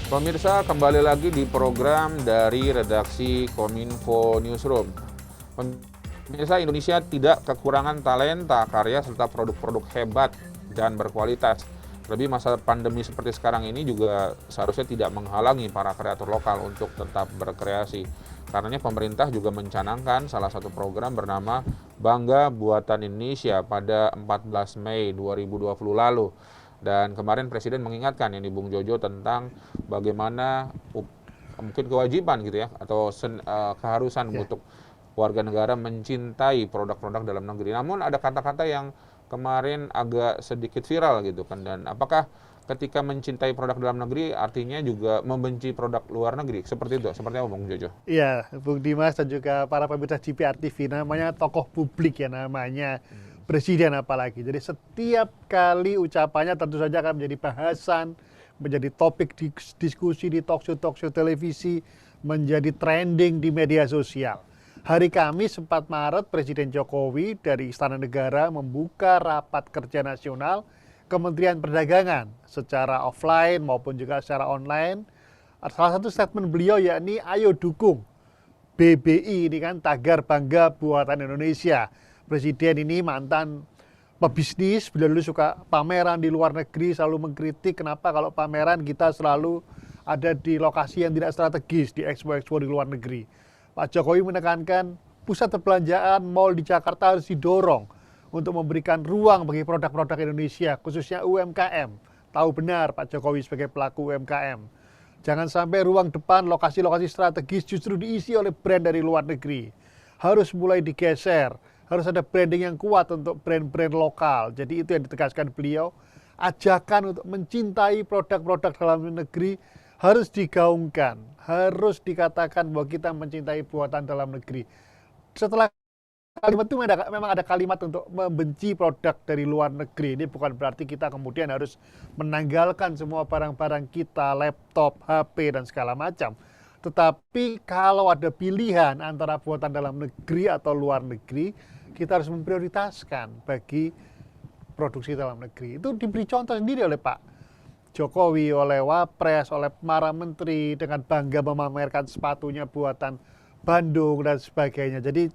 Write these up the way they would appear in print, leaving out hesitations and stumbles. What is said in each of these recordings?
Pemirsa, kembali lagi di program dari redaksi Kominfo Newsroom. Pemirsa, Indonesia tidak kekurangan talenta, karya, serta produk-produk hebat dan berkualitas. Lebih masa pandemi seperti sekarang ini juga seharusnya tidak menghalangi para kreator lokal untuk tetap berkreasi. Karenanya pemerintah juga mencanangkan salah satu program bernama Bangga Buatan Indonesia pada 14 Mei 2020 lalu. Dan kemarin Presiden mengingatkan ini Bung Jojo tentang bagaimana mungkin kewajiban gitu ya atau keharusan untuk warga negara mencintai produk-produk dalam negeri. Namun ada kata-kata yang kemarin agak sedikit viral gitu kan, dan apakah ketika mencintai produk dalam negeri artinya juga membenci produk luar negeri? Seperti itu, seperti apa Bung Jojo? Iya, Bung Dimas dan juga para pemirsa GPR TV, namanya tokoh publik ya, namanya presiden apalagi. Jadi setiap kali ucapannya tentu saja akan menjadi bahasan, menjadi topik diskusi di talkshow televisi, menjadi trending di media sosial. Hari Kamis 4 Maret, Presiden Jokowi dari Istana Negara membuka rapat kerja nasional Kementerian Perdagangan secara offline maupun juga secara online. Salah satu statement beliau yakni ayo dukung BBI, ini kan tagar Bangga Buatan Indonesia. Presiden ini mantan pebisnis, beliau dulu suka pameran di luar negeri, selalu mengkritik kenapa kalau pameran kita selalu ada di lokasi yang tidak strategis, di expo-expo di luar negeri. Pak Jokowi menekankan pusat perbelanjaan, mal di Jakarta harus didorong untuk memberikan ruang bagi produk-produk Indonesia, khususnya UMKM. Tahu benar Pak Jokowi sebagai pelaku UMKM. Jangan sampai ruang depan lokasi-lokasi strategis justru diisi oleh brand dari luar negeri. Harus mulai digeser, harus ada branding yang kuat untuk brand-brand lokal. Jadi itu yang ditegaskan beliau. Ajakan untuk mencintai produk-produk dalam negeri harus digaungkan, harus dikatakan bahwa kita mencintai buatan dalam negeri. Setelah kalimat itu memang ada kalimat untuk membenci produk dari luar negeri. Ini bukan berarti kita kemudian harus menanggalkan semua barang-barang kita, laptop, HP, dan segala macam. Tetapi kalau ada pilihan antara buatan dalam negeri atau luar negeri, kita harus memprioritaskan bagi produksi dalam negeri. Itu diberi contoh sendiri oleh Pak Jokowi, oleh Wapres, oleh para menteri dengan bangga memamerkan sepatunya buatan Bandung dan sebagainya. Jadi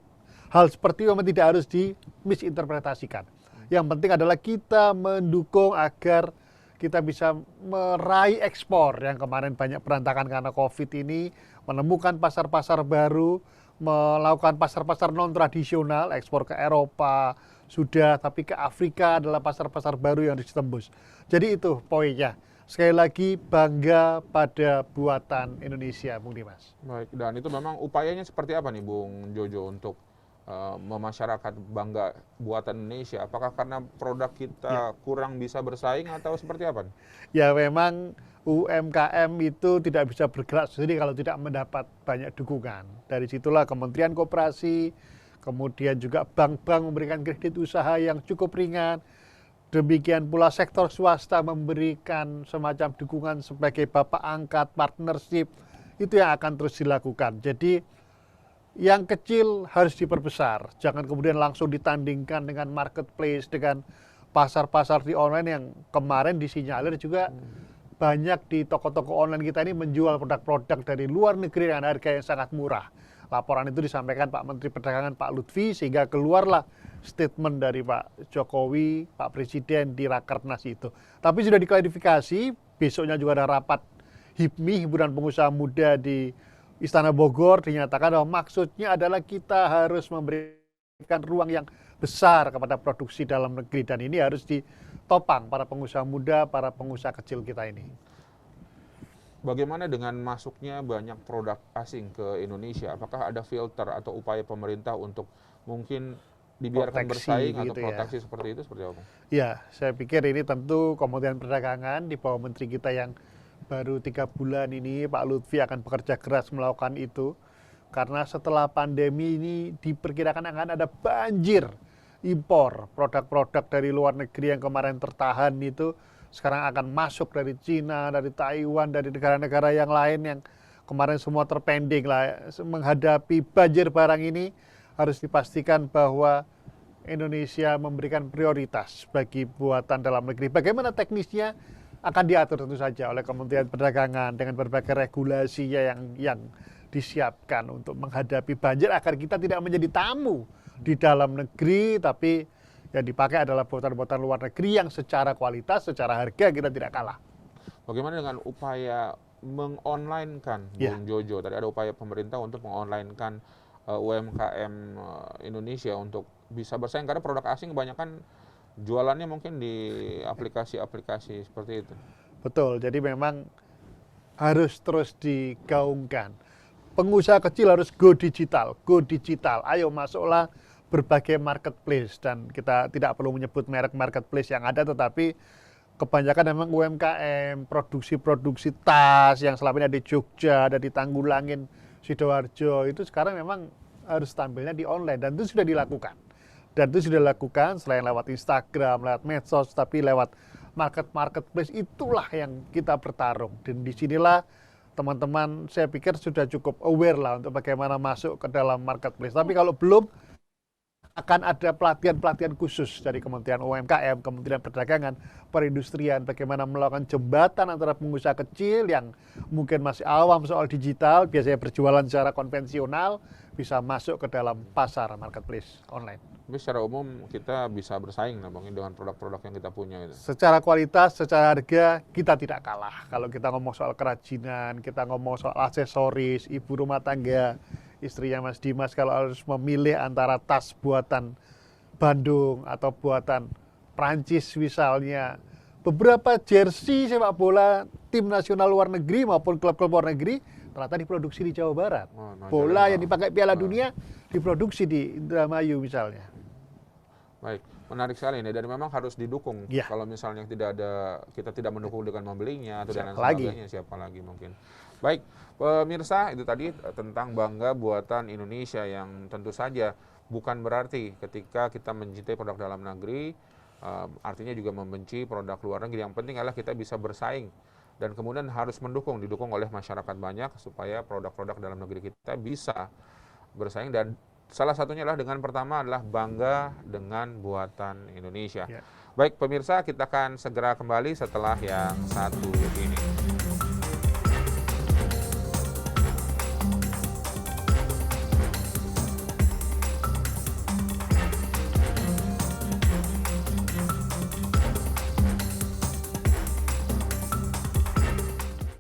hal seperti itu memang tidak harus dimisinterpretasikan. Yang penting adalah kita mendukung agar kita bisa meraih ekspor yang kemarin banyak berantakan karena COVID ini, menemukan pasar-pasar baru, melakukan pasar-pasar non-tradisional, ekspor ke Eropa, sudah, tapi ke Afrika adalah pasar-pasar baru yang harus ditembus. Jadi itu poinnya. Sekali lagi, bangga pada buatan Indonesia, Bung Dimas. Baik, dan itu memang upayanya seperti apa nih Bung Jojo untuk memasyarakat bangga buatan Indonesia? Apakah karena produk kita kurang bisa bersaing atau seperti apa nih? Ya memang UMKM itu tidak bisa bergerak sendiri kalau tidak mendapat banyak dukungan. Dari situlah Kementerian Koperasi, kemudian juga bank-bank memberikan kredit usaha yang cukup ringan. Demikian pula sektor swasta memberikan semacam dukungan sebagai bapak angkat, partnership, itu yang akan terus dilakukan. Jadi yang kecil harus diperbesar, jangan kemudian langsung ditandingkan dengan marketplace, dengan pasar-pasar di online yang kemarin disinyalir juga banyak di toko-toko online kita ini menjual produk-produk dari luar negeri dengan harga yang sangat murah. Laporan itu disampaikan Pak Menteri Perdagangan Pak Lutfi, sehingga keluarlah statement dari Pak Jokowi, Pak Presiden di Rakernas itu. Tapi sudah diklarifikasi, besoknya juga ada rapat HIPMI, Himpunan Pengusaha Muda di Istana Bogor, dinyatakan bahwa maksudnya adalah kita harus memberikan ruang yang besar kepada produksi dalam negeri, dan ini harus ditopang para pengusaha muda, para pengusaha kecil kita ini. Bagaimana dengan masuknya banyak produk asing ke Indonesia? Apakah ada filter atau upaya pemerintah untuk mungkin dibiarkan Proteksi bersaing atau gitu ya. proteksi seperti itu, seperti apa? Ya, saya pikir ini tentu Kementerian Perdagangan di bawah Menteri kita yang baru 3 bulan ini, Pak Lutfi akan bekerja keras melakukan itu. Karena setelah pandemi ini diperkirakan akan ada banjir impor produk-produk dari luar negeri yang kemarin tertahan itu sekarang akan masuk dari Cina, dari Taiwan, dari negara-negara yang lain yang kemarin semua terpending lah. Menghadapi banjir barang ini harus dipastikan bahwa Indonesia memberikan prioritas bagi buatan dalam negeri. Bagaimana teknisnya? akan diatur tentu saja oleh Kementerian Perdagangan dengan berbagai regulasinya yang disiapkan untuk menghadapi banjir agar kita tidak menjadi tamu di dalam negeri, tapi yang dipakai adalah buatan-buatan luar negeri yang secara kualitas, secara harga kita tidak kalah. Bagaimana dengan upaya mengonline-kan, Ya. Bung Jojo? Tadi ada upaya pemerintah untuk mengonline-kan UMKM Indonesia untuk bisa bersaing, karena produk asing kebanyakan jualannya mungkin di aplikasi-aplikasi seperti itu. Betul, jadi memang harus terus digaungkan. Pengusaha kecil harus go digital, go digital. Ayo masuklah berbagai marketplace, dan kita tidak perlu menyebut merek marketplace yang ada, tetapi kebanyakan memang UMKM, produksi-produksi tas yang selama ini ada di Jogja, ada di Tanggulangin, Sidoarjo, itu sekarang memang harus tampilnya di online, dan itu sudah dilakukan. Dan itu sudah dilakukan selain lewat Instagram, lewat medsos, tapi lewat marketplace itulah yang kita bertarung. Dan disinilah teman-teman saya pikir sudah cukup aware lah untuk bagaimana masuk ke dalam marketplace. Tapi kalau belum, akan ada pelatihan-pelatihan khusus dari Kementerian UMKM, Kementerian Perdagangan, Perindustrian, bagaimana melakukan jembatan antara pengusaha kecil yang mungkin masih awam soal digital, biasanya berjualan secara konvensional, bisa masuk ke dalam pasar marketplace online. Tapi secara umum kita bisa bersaing nah, Bang, dengan produk-produk yang kita punya itu. Secara kualitas, secara harga, kita tidak kalah. Kalau kita ngomong soal kerajinan, kita ngomong soal aksesoris, ibu rumah tangga, istrinya Mas Dimas kalau harus memilih antara tas buatan Bandung atau buatan Prancis misalnya, beberapa jersey sepak bola tim nasional luar negeri maupun klub-klub luar negeri ternyata diproduksi di Jawa Barat. Bola yang dipakai Piala Dunia diproduksi di Indramayu misalnya. Baik, menarik sekali ini, dan memang harus didukung. Ya. Kalau misalnya tidak ada, kita tidak mendukung dengan membelinya atau dan lain Siapa lagi? sebagainya, siapa lagi mungkin. Baik, pemirsa, itu tadi tentang bangga buatan Indonesia, yang tentu saja bukan berarti ketika kita mencintai produk dalam negeri, artinya juga membenci produk luar negeri. Yang penting adalah kita bisa bersaing, dan kemudian harus didukung oleh masyarakat banyak supaya produk-produk dalam negeri kita bisa bersaing, dan salah satunya adalah dengan pertama adalah bangga dengan buatan Indonesia. Ya. Baik pemirsa, kita akan segera kembali setelah yang satu ini.